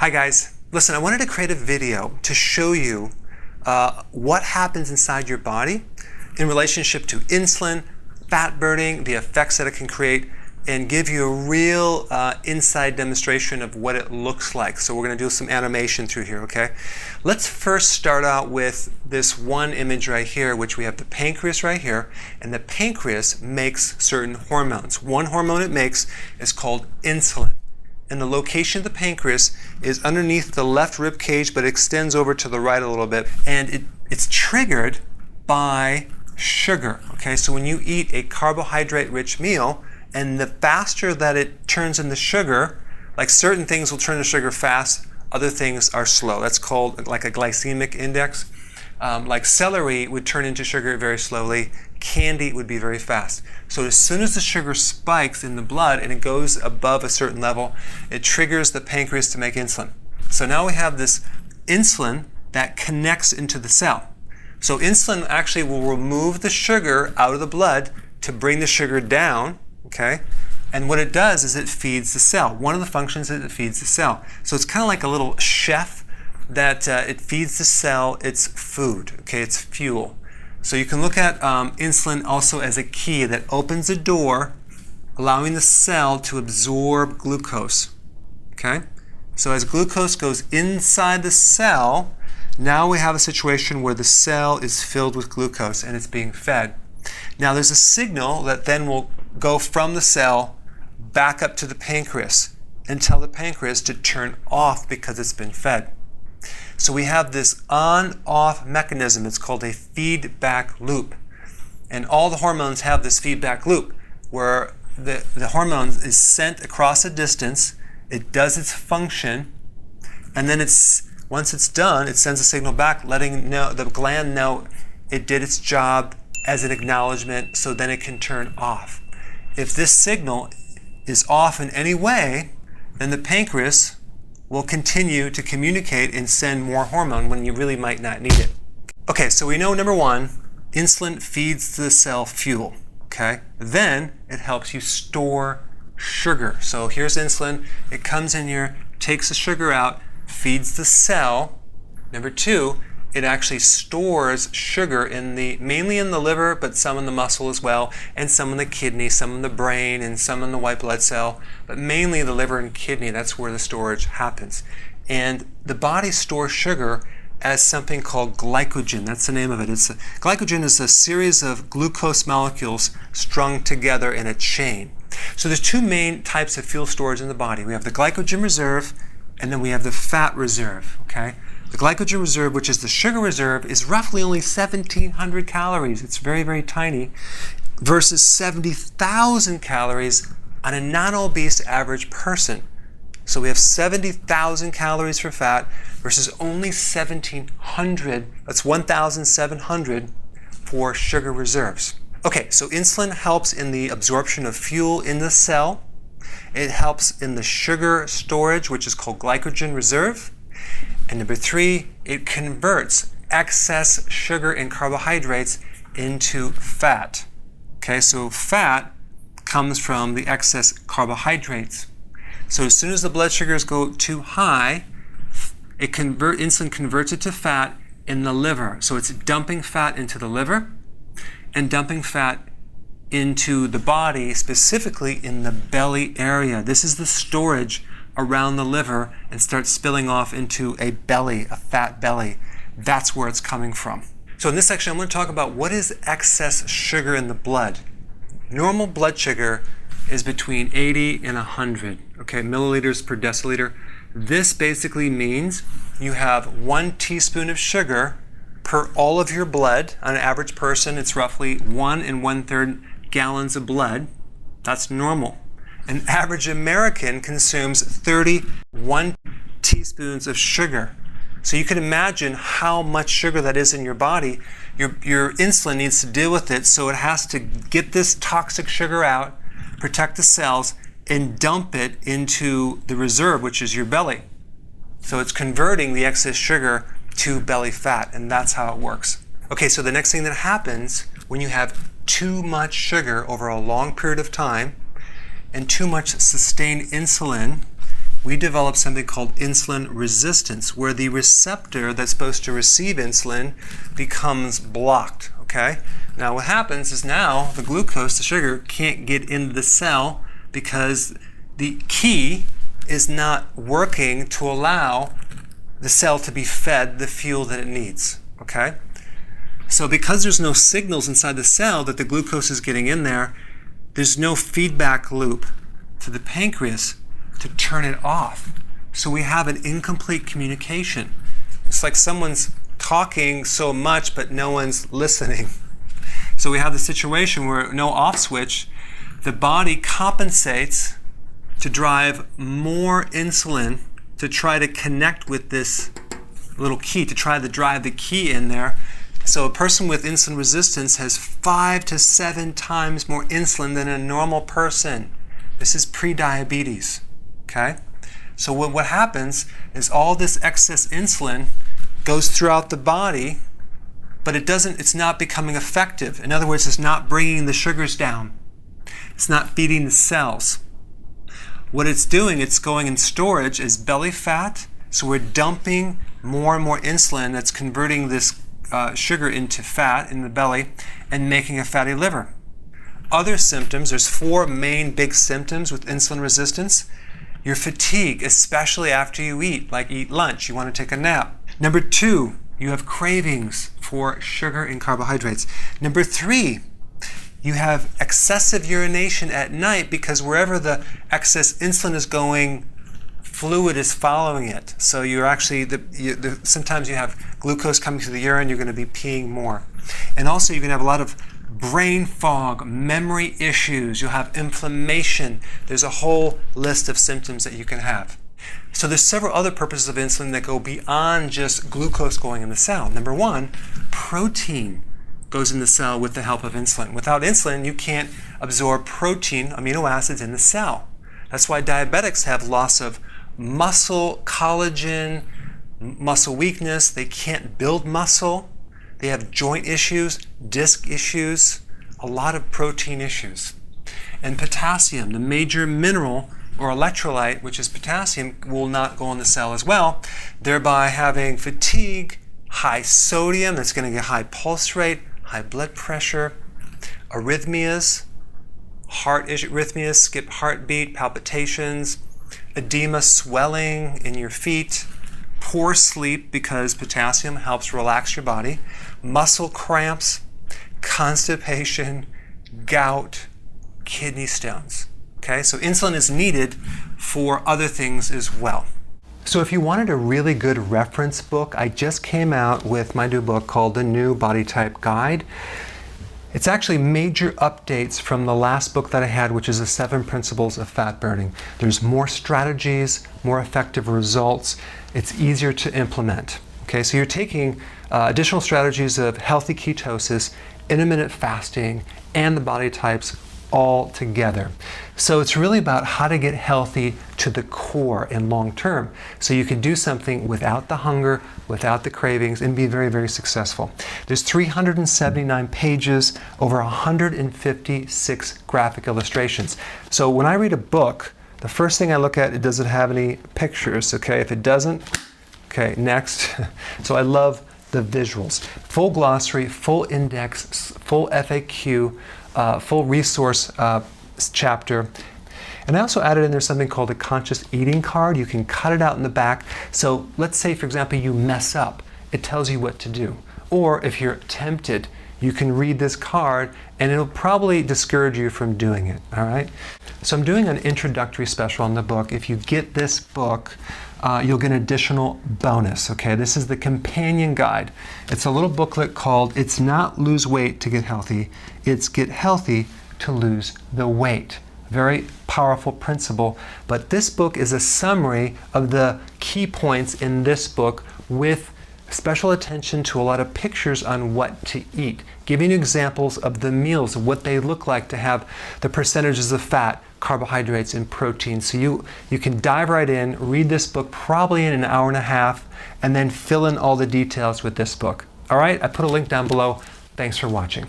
Hi guys, listen, I wanted to create a video to show you what happens inside your body in relationship to insulin, fat burning, the effects that it can create, and give you a real inside demonstration of what it looks like. So we're going to do some animation through here, okay? Let's first start out with this one image right here, which we have the pancreas right here, and the pancreas makes certain hormones. One hormone it makes is called insulin. And the location of the pancreas is underneath the left rib cage, but extends over to the right a little bit. And it's triggered by sugar, okay? So when you eat a carbohydrate-rich meal, and the faster that it turns into sugar, like certain things will turn into sugar fast, other things are slow. That's called like a glycemic index. Like celery would turn into sugar very slowly. Candy would be very fast. So as soon as the sugar spikes in the blood and it goes above a certain level, it triggers the pancreas to make insulin. So now we have this insulin that connects into the cell. So insulin actually will remove the sugar out of the blood to bring the sugar down, okay? And what it does is it feeds the cell. One of the functions is it feeds the cell. So it's kind of like a little chef that it feeds the cell its food, okay? It's fuel. So you can look at insulin also as a key that opens a door, allowing the cell to absorb glucose, okay? So as glucose goes inside the cell, now we have a situation where the cell is filled with glucose and it's being fed. Now there's a signal that then will go from the cell back up to the pancreas and tell the pancreas to turn off because it's been fed. So we have this on-off mechanism. It's called a feedback loop. And all the hormones have this feedback loop where the hormone is sent across a distance, it does its function, and then once it's done, it sends a signal back letting the gland know it did its job as an acknowledgement, so then it can turn off. If this signal is off in any way, then the pancreas will continue to communicate and send more hormone when you really might not need it. Okay, so we know number one, insulin feeds the cell fuel, okay? Then it helps you store sugar. So here's insulin, it comes in here, takes the sugar out, feeds the cell. Number two, it actually stores sugar mainly in the liver, but some in the muscle as well, and some in the kidney, some in the brain, and some in the white blood cell, but mainly the liver and kidney. That's where the storage happens. And the body stores sugar as something called glycogen. That's the name of it. Glycogen is a series of glucose molecules strung together in a chain. So there's two main types of fuel storage in the body. We have the glycogen reserve, and then we have the fat reserve, okay? The glycogen reserve, which is the sugar reserve, is roughly only 1,700 calories. It's very, very tiny, versus 70,000 calories on a non-obese average person. So we have 70,000 calories for fat versus only 1,700, that's 1,700 for sugar reserves. Okay, so insulin helps in the absorption of fuel in the cell. It helps in the sugar storage, which is called glycogen reserve. And number three, it converts excess sugar and carbohydrates into fat. Okay, so fat comes from the excess carbohydrates. So as soon as the blood sugars go too high, insulin converts it to fat in the liver. So it's dumping fat into the liver and dumping fat into the body, specifically in the belly area. This is the storage around the liver and starts spilling off into a belly, a fat belly. That's where it's coming from. So in this section, I'm going to talk about what is excess sugar in the blood. Normal blood sugar is between 80 and 100, okay, milliliters per deciliter. This basically means you have 1 teaspoon of sugar per all of your blood. On an average person, it's roughly 1 1/3 gallons of blood. That's normal. An average American consumes 31 teaspoons of sugar. So you can imagine how much sugar that is in your body. Your insulin needs to deal with it, so it has to get this toxic sugar out, protect the cells, and dump it into the reserve, which is your belly. So it's converting the excess sugar to belly fat, and that's how it works. Okay, so the next thing that happens when you have too much sugar over a long period of time and too much sustained insulin we develop something called insulin resistance, where the receptor that's supposed to receive insulin becomes blocked, okay? Now what happens is now the glucose, the sugar, can't get into the cell because the key is not working to allow the cell to be fed the fuel that it needs, okay? So because there's no signals inside the cell that the glucose is getting in there, there's no feedback loop to the pancreas to turn it off. So we have an incomplete communication. It's like someone's talking so much but no one's listening. So we have the situation where no off switch, the body compensates to drive more insulin to try to connect with this little key, to try to drive the key in there. So a person with insulin resistance has 5 to 7 times more insulin than a normal person. This is pre-diabetes, okay? So what happens is all this excess insulin goes throughout the body, but it's not becoming effective. In other words, it's not bringing the sugars down. It's not feeding the cells. What it's doing, it's going in storage as belly fat. So we're dumping more and more insulin that's converting this sugar into fat in the belly and making a fatty liver. Other symptoms, there's 4 main big symptoms with insulin resistance. Your fatigue, especially after you eat, like eat lunch, you want to take a nap. Number 2, you have cravings for sugar and carbohydrates. Number 3, you have excessive urination at night because wherever the excess insulin is going, fluid is following it. So you're actually, sometimes you have glucose coming through the urine, you're going to be peeing more. And also you're going to have a lot of brain fog, memory issues, you'll have inflammation. There's a whole list of symptoms that you can have. So there's several other purposes of insulin that go beyond just glucose going in the cell. Number 1, protein goes in the cell with the help of insulin. Without insulin, you can't absorb protein, amino acids in the cell. That's why diabetics have loss of muscle, collagen, muscle weakness. They can't build muscle. They have joint issues, disc issues, a lot of protein issues. And potassium, the major mineral or electrolyte, which is potassium, will not go in the cell as well, thereby having fatigue, high sodium, that's going to get high pulse rate, high blood pressure, arrhythmias, heart arrhythmias, skip heartbeat, palpitations, edema, swelling in your feet, poor sleep because potassium helps relax your body, muscle cramps, constipation, gout, kidney stones. Okay, so insulin is needed for other things as well. So if you wanted a really good reference book, I just came out with my new book called The New Body Type Guide. It's actually major updates from the last book that I had, which is the 7 Principles of Fat Burning. There's more strategies, more effective results. It's easier to implement. Okay, so you're taking additional strategies of healthy ketosis, intermittent fasting, and the body types all together. So it's really about how to get healthy to the core and long term. So you can do something without the hunger, without the cravings, and be very, very successful. There's 379 pages, over 156 graphic illustrations. So when I read a book, the first thing I look at, does it have any pictures? Okay, if it doesn't, okay, next. So I love the visuals. Full glossary, full index, full FAQ, full resource chapter. And I also added in there something called a conscious eating card. You can cut it out in the back. So let's say, for example, you mess up. It tells you what to do. Or if you're tempted, you can read this card and it'll probably discourage you from doing it, all right? So I'm doing an introductory special on the book. If you get this book, you'll get an additional bonus, okay? This is the companion guide. It's a little booklet called It's Not Lose Weight to Get Healthy, It's Get Healthy to Lose the Weight. Very powerful principle, but this book is a summary of the key points in this book with special attention to a lot of pictures on what to eat, giving you examples of the meals, what they look like to have the percentages of fat, carbohydrates, and protein. So you can dive right in, read this book probably in an hour and a half, and then fill in all the details with this book. All right, I put a link down below. Thanks for watching.